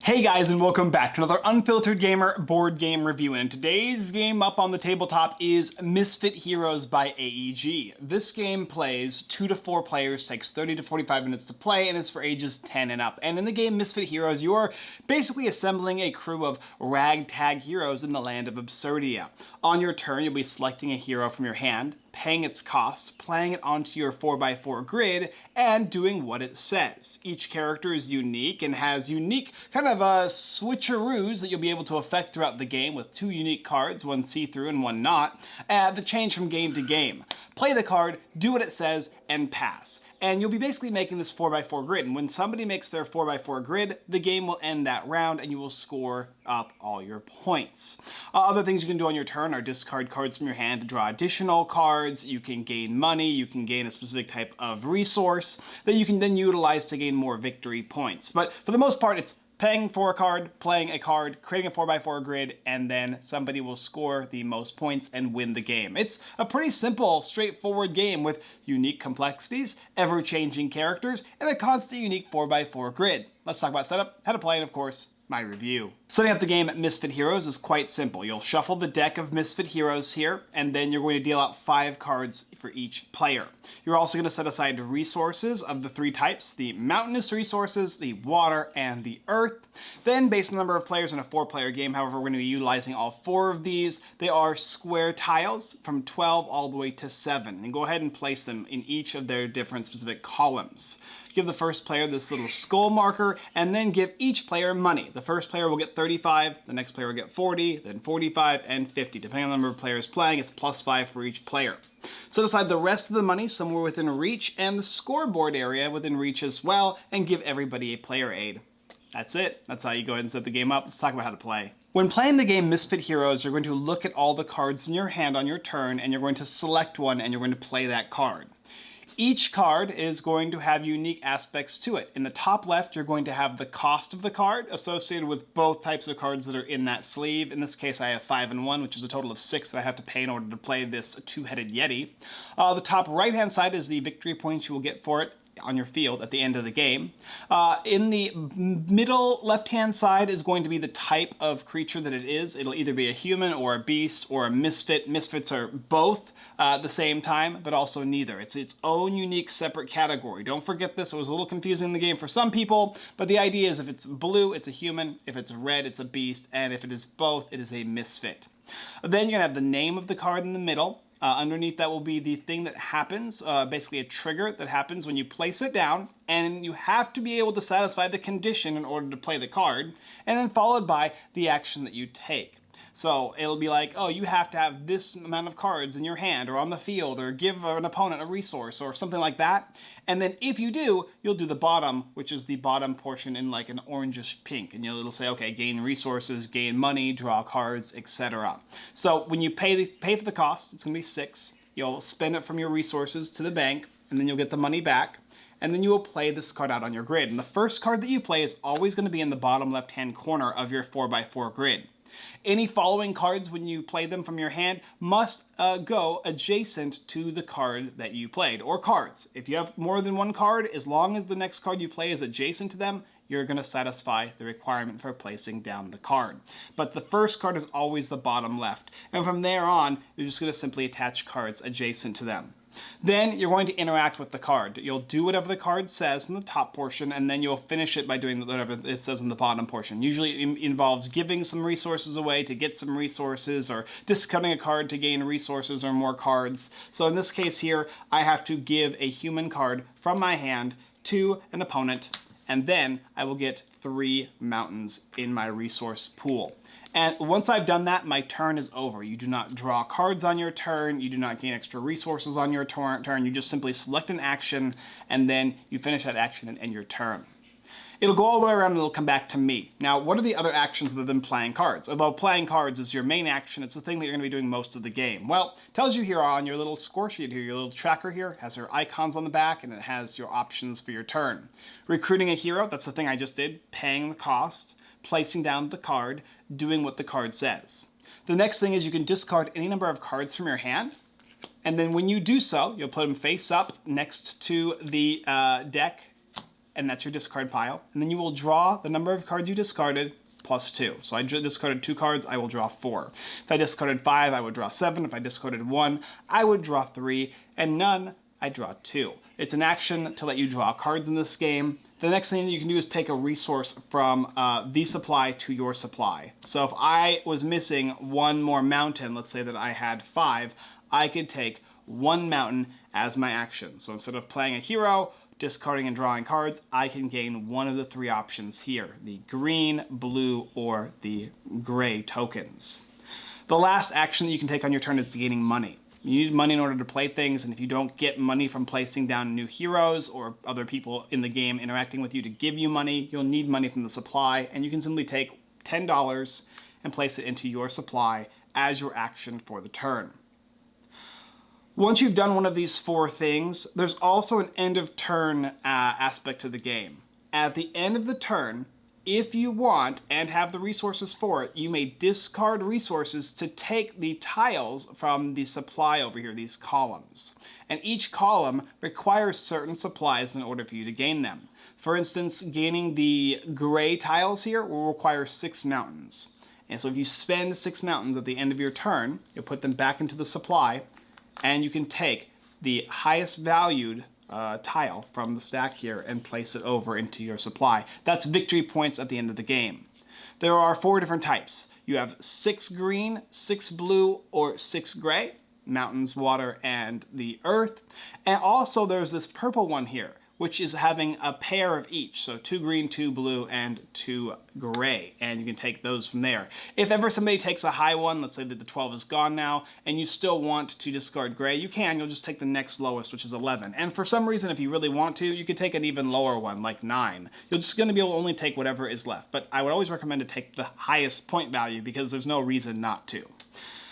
Hey guys, and welcome back to another Unfiltered Gamer board game review. And today's game up on the tabletop is Misfit Heroes by AEG. This game plays 2 to 4 players, takes 30 to 45 minutes to play, and is for ages 10 and up. And in the game Misfit Heroes, you are basically assembling a crew of ragtag heroes in the land of Absurdia. On your turn, you'll be selecting a hero from your hand, paying its cost, playing it onto your 4x4 grid, and doing what it says. Each character is unique and has unique kind of switcheroos that you'll be able to affect throughout the game with 2 unique cards, one see-through and one not, that change from game to game. Play the card, do what it says, and pass. And you'll be basically making this 4x4 grid, and when somebody makes their 4x4 grid, the game will end that round and you will score up all your points. Other things you can do on your turn are discard cards from your hand to draw additional cards. You can gain money, you can gain a specific type of resource that you can then utilize to gain more victory points. But for the most part, it's paying for a card, playing a card, creating a 4x4 grid, and then somebody will score the most points and win the game. It's a pretty simple, straightforward game with unique complexities, ever-changing characters, and a constant unique 4x4 grid. Let's talk about setup, how to play, and of course, my review. Setting up the game at Misfit Heroes is quite simple. You'll shuffle the deck of Misfit Heroes here, and then you're going to deal out 5 cards for each player. You're also going to set aside resources of the 3 types, the mountainous resources, the water, and the earth. Then, based on the number of players in a 4-player game, however, we're going to be utilizing all 4 of these. They are square tiles from 12 all the way to 7, and go ahead and place them in each of their different specific columns. Give the first player this little skull marker, and then give each player money. The first player will get 35, the next player will get 40, then 45, and 50. Depending on the number of players playing, it's +5 for each player. Set aside the rest of the money somewhere within reach, and the scoreboard area within reach as well, and give everybody a player aid. That's it. That's how you go ahead and set the game up. Let's talk about how to play. When playing the game Misfit Heroes, you're going to look at all the cards in your hand on your turn, and you're going to select one, and you're going to play that card. Each card is going to have unique aspects to it. In the top left, you're going to have the cost of the card associated with both types of cards that are in that sleeve. In this case, I have 5 and 1, which is a total of 6 that I have to pay in order to play this 2-headed Yeti. The top right-hand side is the victory points you will get for it on your field at the end of the game. In the middle left-hand side is going to be the type of creature that it is. It'll either be a human or a beast or a misfit. Misfits are both at the same time, but also neither. It's its own unique separate category. Don't forget this. It was a little confusing in the game for some people, but the idea is if it's blue, it's a human. If it's red, it's a beast. And if it is both, it is a misfit. Then you're going to have the name of the card in the middle. Underneath that will be the thing that happens, basically a trigger that happens when you place it down, and you have to be able to satisfy the condition in order to play the card, and then followed by the action that you take. So it'll be like, oh, you have to have this amount of cards in your hand or on the field or give an opponent a resource or something like that. And then if you do, you'll do the bottom, which is the bottom portion in like an orangish pink. And it'll say, okay, gain resources, gain money, draw cards, etc. So when you pay for the cost, it's going to be 6. You'll spend it from your resources to the bank, and then you'll get the money back. And then you will play this card out on your grid. And the first card that you play is always going to be in the bottom left-hand corner of your 4x4 grid. Any following cards when you play them from your hand must go adjacent to the card that you played, or cards. If you have more than one card, as long as the next card you play is adjacent to them, you're going to satisfy the requirement for placing down the card. But the first card is always the bottom left. And from there on, you're just going to simply attach cards adjacent to them. Then you're going to interact with the card. You'll do whatever the card says in the top portion, and then you'll finish it by doing whatever it says in the bottom portion. Usually it involves giving some resources away to get some resources, or discarding a card to gain resources or more cards. So in this case here, I have to give a human card from my hand to an opponent, and then I will get 3 mountains in my resource pool. And once I've done that, my turn is over. You do not draw cards on your turn, you do not gain extra resources on your turn, you just simply select an action, and then you finish that action and end your turn. It'll go all the way around and it'll come back to me. Now, what are the other actions other than playing cards? Although playing cards is your main action, it's the thing that you're going to be doing most of the game. Well, it tells you here on your little score sheet here, your little tracker here, it has your icons on the back, and it has your options for your turn. Recruiting a hero, that's the thing I just did, paying the cost, placing down the card, doing what the card says. The next thing is you can discard any number of cards from your hand, and then when you do so, you'll put them face up next to the deck and that's your discard pile. And then you will draw the number of cards you discarded plus 2. So I discarded 2 cards, I will draw 4. If I discarded 5, I would draw 7. If I discarded 1, I would draw 3. And none, I draw 2. It's an action to let you draw cards in this game. The next thing that you can do is take a resource from the supply to your supply. So if I was missing 1 more mountain, let's say that I had 5, I could take 1 mountain as my action. So instead of playing a hero, discarding and drawing cards, I can gain one of the 3 options here, the green, blue, or the gray tokens. The last action that you can take on your turn is gaining money. You need money in order to play things, and if you don't get money from placing down new heroes or other people in the game interacting with you to give you money, you'll need money from the supply, and you can simply take $10 and place it into your supply as your action for the turn. Once you've done one of these 4 things, there's also an end of turn aspect to the game. At the end of the turn, if you want and have the resources for it, you may discard resources to take the tiles from the supply over here, these columns. And each column requires certain supplies in order for you to gain them. For instance, gaining the gray tiles here will require 6 mountains. And so if you spend 6 mountains at the end of your turn, you'll put them back into the supply, and you can take the highest valued tile from the stack here and place it over into your supply. That's victory points at the end of the game. There are 4 different types. You have 6 green, 6 blue, or 6 gray, mountains, water, and the earth. And also there's this purple one here, which is having a pair of each. So 2 green, 2 blue, and 2 gray. And you can take those from there. If ever somebody takes a high one, let's say that the 12 is gone now, and you still want to discard gray, you can. You'll just take the next lowest, which is 11. And for some reason, if you really want to, you could take an even lower one, like 9. You're just going to be able to only take whatever is left. But I would always recommend to take the highest point value because there's no reason not to.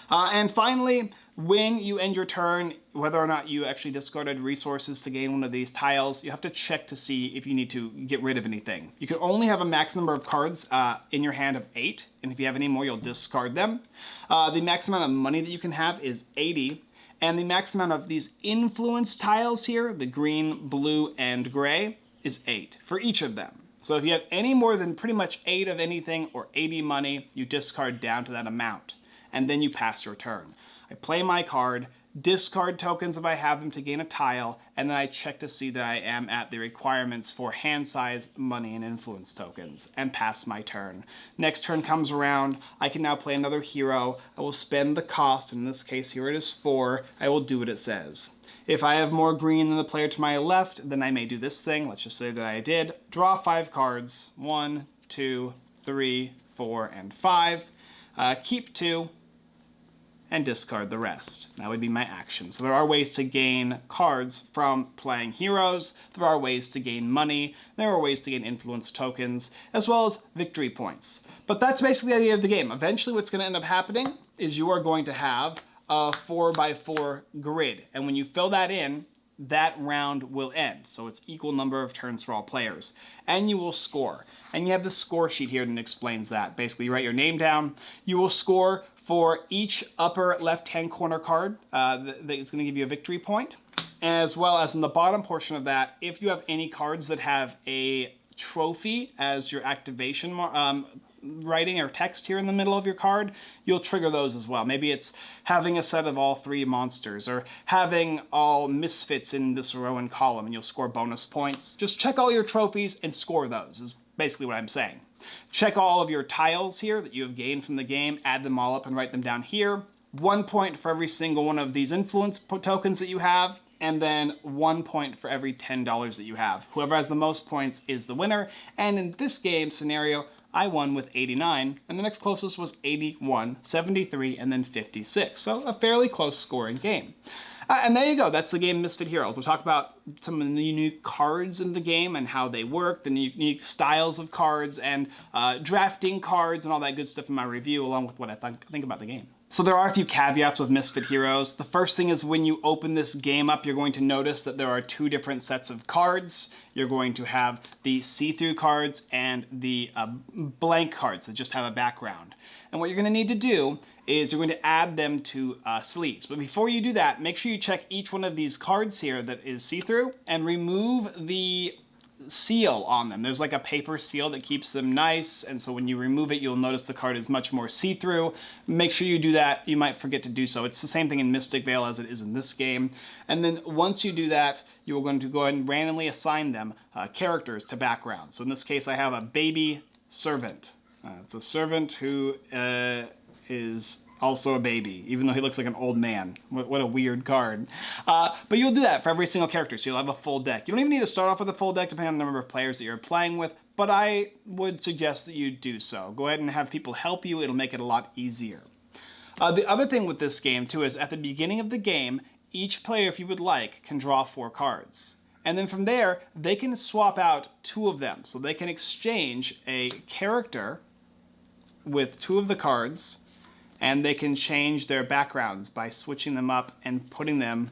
And finally, when you end your turn, whether or not you actually discarded resources to gain one of these tiles, you have to check to see if you need to get rid of anything. You can only have a max number of cards in your hand of 8, and if you have any more, you'll discard them. The max amount of money that you can have is 80, and the max amount of these influence tiles here, the green, blue, and gray, is 8 for each of them. So if you have any more than pretty much 8 of anything or 80 money, you discard down to that amount, and then you pass your turn. I play my card, discard tokens if I have them to gain a tile, and then I check to see that I am at the requirements for hand size, money, and influence tokens, and pass my turn. Next turn comes around, I can now play another hero. I will spend the cost, in this case here it is 4, I will do what it says. If I have more green than the player to my left, then I may do this thing. Let's just say that I did. Draw 5 cards, 1, 2, 3, 4, and 5. Keep 2. And discard the rest. That would be my action. So there are ways to gain cards from playing heroes, there are ways to gain money, there are ways to gain influence tokens, as well as victory points. But that's basically the idea of the game. Eventually what's going to end up happening is you are going to have a 4x4 grid, and when you fill that in, that round will end. So it's equal number of turns for all players. And you will score. And you have the score sheet here that explains that. Basically, you write your name down. You will score for each upper left-hand corner card that is going to give you a victory point, as well as in the bottom portion of that, if you have any cards that have a trophy as your activation writing or text here in the middle of your card, you'll trigger those as well. Maybe it's having a set of all 3 monsters, or having all misfits in this row and column, and you'll score bonus points. Just check all your trophies and score those, is basically what I'm saying. Check all of your tiles here that you have gained from the game, add them all up and write them down here. 1 point for every single one of these influence tokens that you have, and then 1 point for every $10 that you have. Whoever has the most points is the winner, and in this game scenario, I won with 89, and the next closest was 81, 73, and then 56. So a fairly close scoring game. And there you go, that's the game Misfit Heroes. We'll talk about some of the unique cards in the game and how they work, the unique styles of cards, and drafting cards and all that good stuff in my review, along with what I think about the game. So there are a few caveats with Misfit Heroes. The first thing is when you open this game up, you're going to notice that there are 2 different sets of cards. You're going to have the see-through cards and the blank cards that just have a background. And what you're going to need to do is you're going to add them to sleeves. But before you do that, make sure you check each one of these cards here that is see-through and remove the seal on them. There's like a paper seal that keeps them nice, and so when you remove it, you'll notice the card is much more see-through. Make sure you do that. You might forget to do so. It's the same thing in Mystic Vale as it is in this game. And then once you do that, you're going to go ahead and randomly assign them characters to backgrounds. So in this case, I have a baby servant. It's a servant who is also a baby, even though he looks like an old man. What a weird card. But you'll do that for every single character, so you'll have a full deck. You don't even need to start off with a full deck depending on the number of players that you're playing with, but I would suggest that you do so. Go ahead and have people help you. It'll make it a lot easier. The other thing with this game, too, is at the beginning of the game, each player, if you would like, can draw 4 cards. And then from there, they can swap out 2 of them. So they can exchange a character with 2 of the cards, and they can change their backgrounds by switching them up and putting them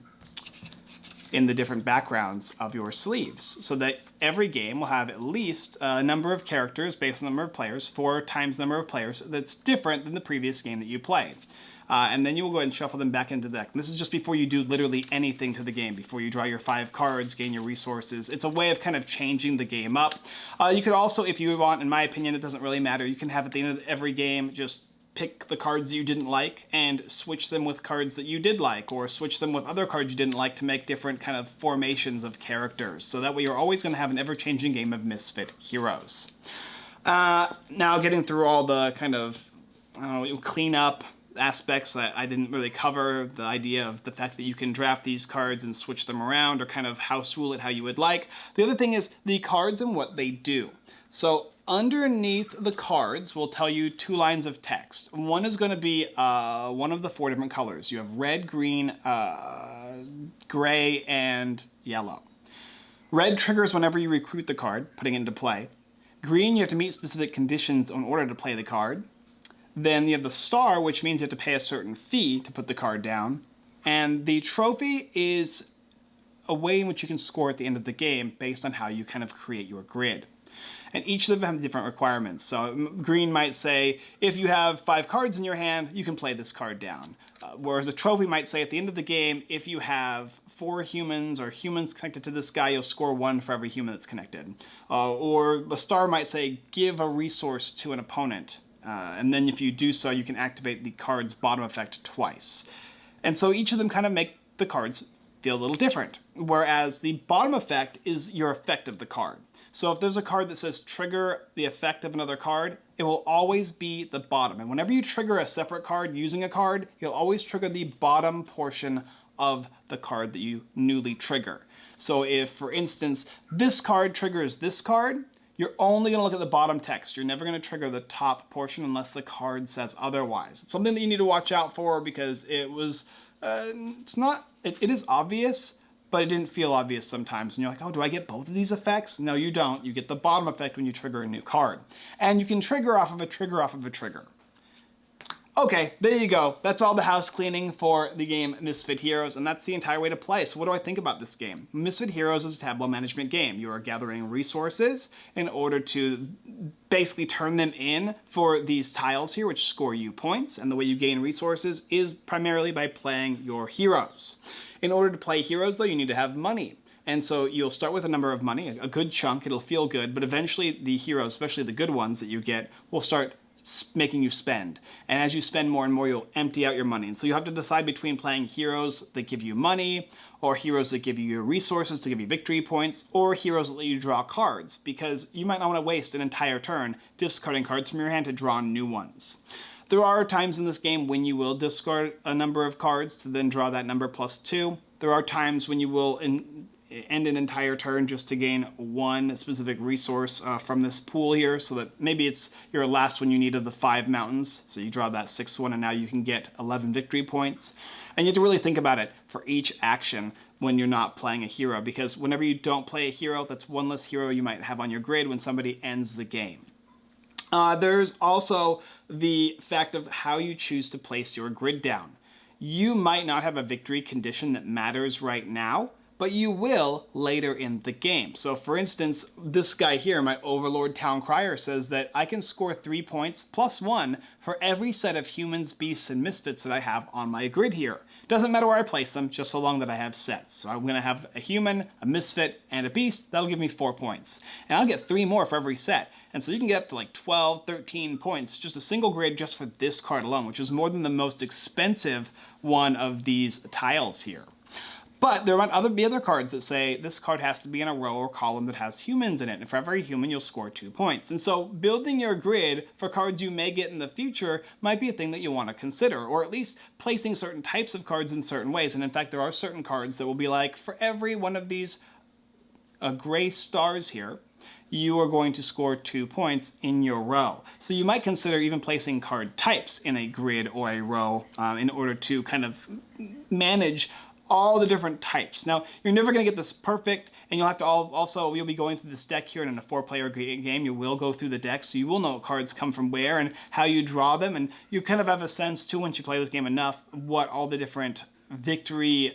in the different backgrounds of your sleeves, so that every game will have at least a number of characters based on the number of players, 4 times the number of players, that's different than the previous game that you played. And then you will go ahead and shuffle them back into the deck. And this is just before you do literally anything to the game, before you draw your 5 cards, gain your resources. It's a way of kind of changing the game up. You could also, if you want, in my opinion, it doesn't really matter, you can have at the end of every game just pick the cards you didn't like and switch them with cards that you did like, or switch them with other cards you didn't like to make different kind of formations of characters. So that way you're always going to have an ever-changing game of Misfit heroes. Now getting through all the kind of, I don't know, cleanup aspects that I didn't really cover, the idea of the fact that you can draft these cards and switch them around, or kind of house rule it how you would like. The other thing is the cards and what they do. So underneath the cards will tell you 2 lines of text. One is going to be one of the 4 different colors. You have red, green, gray, and yellow. Red triggers whenever you recruit the card, putting it into play. Green, you have to meet specific conditions in order to play the card. Then you have the star, which means you have to pay a certain fee to put the card down. And the trophy is a way in which you can score at the end of the game based on how you kind of create your grid. And each of them have different requirements. So green might say, if you have 5 cards in your hand, you can play this card down. Whereas a trophy might say at the end of the game, if you have 4 humans or humans connected to this guy, you'll score 1 for every human that's connected. Or the star might say, give a resource to an opponent. And then if you do so, you can activate the card's bottom effect twice. And so each of them kind of make the cards feel a little different. Whereas the bottom effect is your effect of the card. So if there's a card that says trigger the effect of another card, it will always be the bottom. And whenever you trigger a separate card using a card, you'll always trigger the bottom portion of the card that you newly trigger. So if, for instance, this card triggers this card, you're only going to look at the bottom text. You're never going to trigger the top portion unless the card says otherwise. It's something that you need to watch out for because it was, it is obvious, but it didn't feel obvious sometimes. And you're like, oh, do I get both of these effects? No, you don't. You get the bottom effect when you trigger a new card. And you can trigger off of a trigger off of a trigger. Okay, there you go. That's all the house cleaning for the game Misfit Heroes, and that's the entire way to play. So what do I think about this game? Misfit Heroes is a tableau management game. You are gathering resources in order to basically turn them in for these tiles here, which score you points, and the way you gain resources is primarily by playing your heroes. In order to play heroes, though, you need to have money. And so you'll start with a number of money, a good chunk, it'll feel good, but eventually the heroes, especially the good ones that you get, will start making you spend. And as you spend more and more, you'll empty out your money. And so you have to decide between playing heroes that give you money, or heroes that give you your resources to give you victory points, or heroes that let you draw cards, because you might not want to waste an entire turn discarding cards from your hand to draw new ones. There are times in this game when you will discard a number of cards to then draw that number plus 2. There are times when you will end an entire turn just to gain 1 specific resource from this pool here, so that maybe it's your last one you need of the 5 mountains, so you draw that 6th one and now you can get 11 victory points. And you have to really think about it for each action when you're not playing a hero, because whenever you don't play a hero, that's 1 less hero you might have on your grid when somebody ends the game. There's also the fact of how you choose to place your grid down. You might not have a victory condition that matters right now, but you will later in the game. So for instance, this guy here, my Overlord Town Crier, says that I can score 3 points plus 1 for every set of humans, beasts, and misfits that I have on my grid here. Doesn't matter where I place them, just so long that I have sets. So I'm going to have a human, a misfit, and a beast. That'll give me 4 points. And I'll get 3 more for every set. And so you can get up to like 12, 13 points, just a single grid just for this card alone, which is more than the most expensive one of these tiles here. But there might be other cards that say this card has to be in a row or column that has humans in it. And for every human, you'll score 2 points. And so building your grid for cards you may get in the future might be a thing that you want to consider, or at least placing certain types of cards in certain ways. And in fact, there are certain cards that will be like, for every one of these gray stars here, you are going to score 2 points in your row. So you might consider even placing card types in a grid or a row in order to kind of manage all the different types. Now, you're never going to get this perfect, and you'll have to you'll be going through this deck here, and in a 4-player game, you will go through the deck, so you will know what cards come from where and how you draw them, and you kind of have a sense, too, once you play this game enough, what all the different victory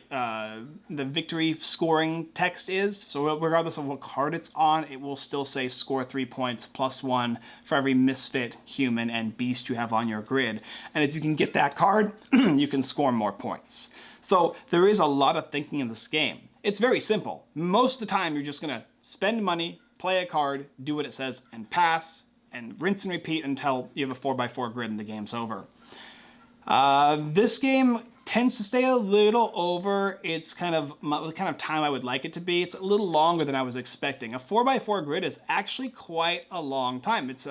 scoring text is. So regardless of what card it's on, it will still say score 3 points plus 1 for every misfit, human, and beast you have on your grid. And if you can get that card, you can score more points. So there is a lot of thinking in this game. It's very simple. Most of the time, you're just going to spend money, play a card, do what it says, and pass, and rinse and repeat until you have a 4x4 grid and the game's over. This game tends to stay a little over its the kind of time I would like it to be. It's a little longer than I was expecting. A 4x4 grid is actually quite a long time. It's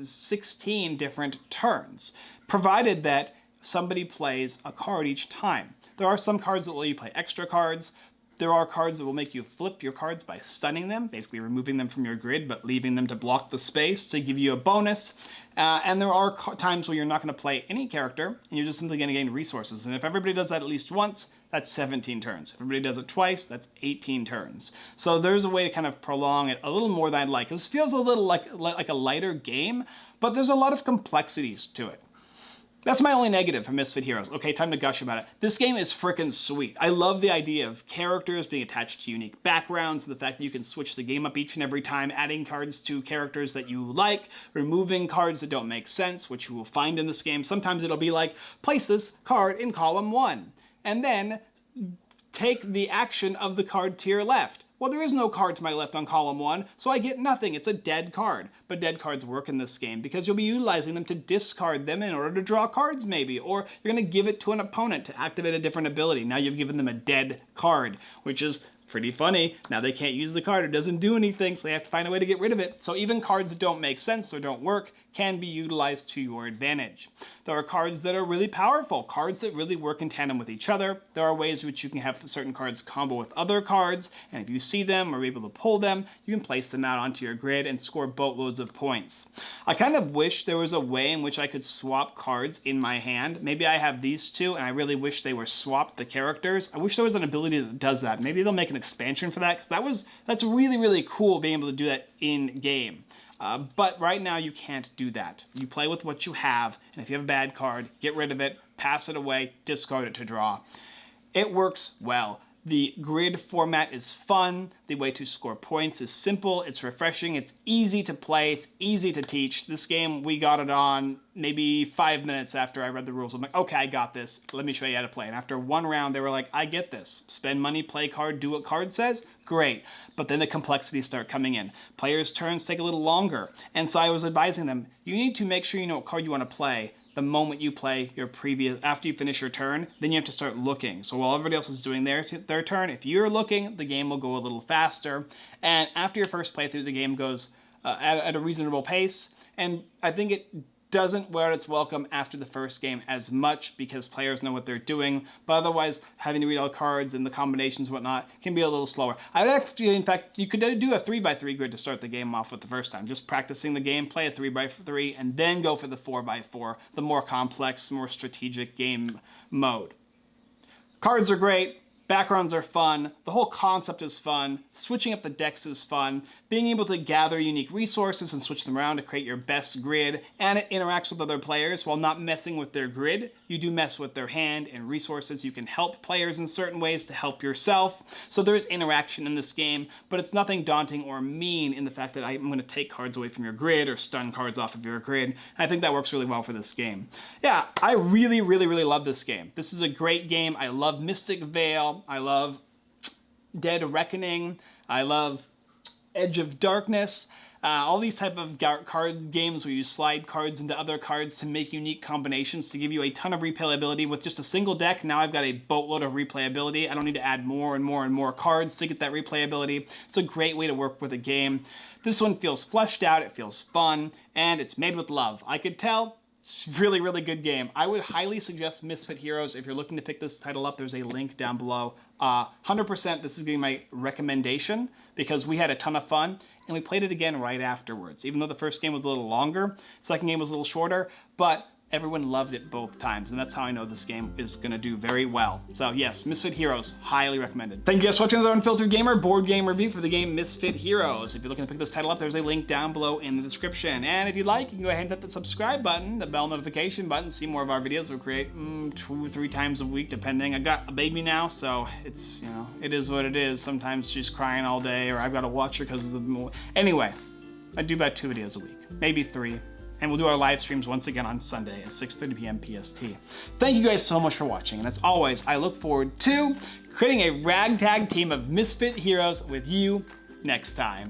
16 different turns, provided that somebody plays a card each time. There are some cards that will let you play extra cards. There are cards that will make you flip your cards by stunning them, basically removing them from your grid, but leaving them to block the space to give you a bonus. And there are times where you're not going to play any character, and you're just simply going to gain resources. And if everybody does that at least once, that's 17 turns. If everybody does it twice, that's 18 turns. So there's a way to kind of prolong it a little more than I'd like. This feels a little like a lighter game, but there's a lot of complexities to it. That's my only negative for Misfit Heroes. Okay, time to gush about it. This game is frickin' sweet. I love the idea of characters being attached to unique backgrounds, the fact that you can switch the game up each and every time, adding cards to characters that you like, removing cards that don't make sense, which you will find in this game. Sometimes it'll be like, place this card in column 1, and then take the action of the card to your left. Well, there is no card to my left on column 1, so I get nothing. It's a dead card. But dead cards work in this game because you'll be utilizing them to discard them in order to draw cards maybe, or you're going to give it to an opponent to activate a different ability. Now you've given them a dead card, which is pretty funny. Now they can't use the card. It doesn't do anything, so they have to find a way to get rid of it. So even cards that don't make sense or don't work can be utilized to your advantage. There are cards that are really powerful, cards that really work in tandem with each other. There are ways in which you can have certain cards combo with other cards, and if you see them or are able to pull them, you can place them out onto your grid and score boatloads of points. I kind of wish there was a way in which I could swap cards in my hand. Maybe I have these two, and I really wish they were swapped, the characters. I wish there was an ability that does that. Maybe they'll make an expansion for that, because that's really, really cool being able to do that in-game. But right now you can't do that. You play with what you have, and if you have a bad card, get rid of it, pass it away, discard it to draw. It works well. The grid format is fun. The way to score points is simple. It's refreshing. It's easy to play. It's easy to teach. This game, we got it on maybe 5 minutes after I read the rules. I'm like, okay, I got this. Let me show you how to play. And after one round, they were like, I get this. Spend money, play card, do what card says. Great. But then the complexities start coming in. Players' turns take a little longer. And so I was advising them, you need to make sure you know what card you want to play the moment you play your after you finish your turn. Then you have to start looking. So while everybody else is doing their turn, if you're looking, the game will go a little faster. And after your first playthrough, the game goes at a reasonable pace. And I think it doesn't wear its welcome after the first game as much because players know what they're doing, but otherwise having to read all the cards and the combinations and whatnot can be a little slower. I actually, in fact, you could do a 3x3 grid to start the game off with the first time, just practicing the game, play a 3x3, and then go for the 4x4, the more complex, more strategic game mode. Cards are great. Backgrounds are fun. The whole concept is fun. Switching up the decks is fun. being able to gather unique resources and switch them around to create your best grid, and it interacts with other players while not messing with their grid. You do mess with their hand and resources. You can help players in certain ways to help yourself. So there is interaction in this game, but it's nothing daunting or mean in the fact that I'm going to take cards away from your grid or stun cards off of your grid. I think that works really well for this game. Yeah, I really, really, really love this game. This is a great game. I love Mystic Vale. I love Dead Reckoning. I love Edge of Darkness. All these type of card games where you slide cards into other cards to make unique combinations to give you a ton of replayability with just a single deck. Now I've got a boatload of replayability. I don't need to add more and more and more cards to get that replayability. It's a great way to work with a game. This one feels fleshed out, it feels fun, and it's made with love. I could tell. It's a really, really good game. I would highly suggest Misfit Heroes. If you're looking to pick this title up, there's a link down below. 100% this is going to be my recommendation because we had a ton of fun and we played it again right afterwards. Even though the first game was a little longer, the second game was a little shorter, but everyone loved it both times, and that's how I know this game is going to do very well. So yes, Misfit Heroes, highly recommended. Thank you guys for watching another Unfiltered Gamer board game review for the game Misfit Heroes. If you're looking to pick this title up, there's a link down below in the description. And if you'd like, you can go ahead and hit the subscribe button, the bell notification button, see more of our videos. We'll create 2 or 3 times a week, depending. I've got a baby now, so it's, you know, it is what it is. Sometimes she's crying all day, or I've got to watch her because of the... Anyway, I do about 2 videos a week, maybe 3. And we'll do our live streams once again on Sunday at 6:30 p.m. PST. Thank you guys so much for watching, and as always, I look forward to creating a ragtag team of Misfit Heroes with you next time.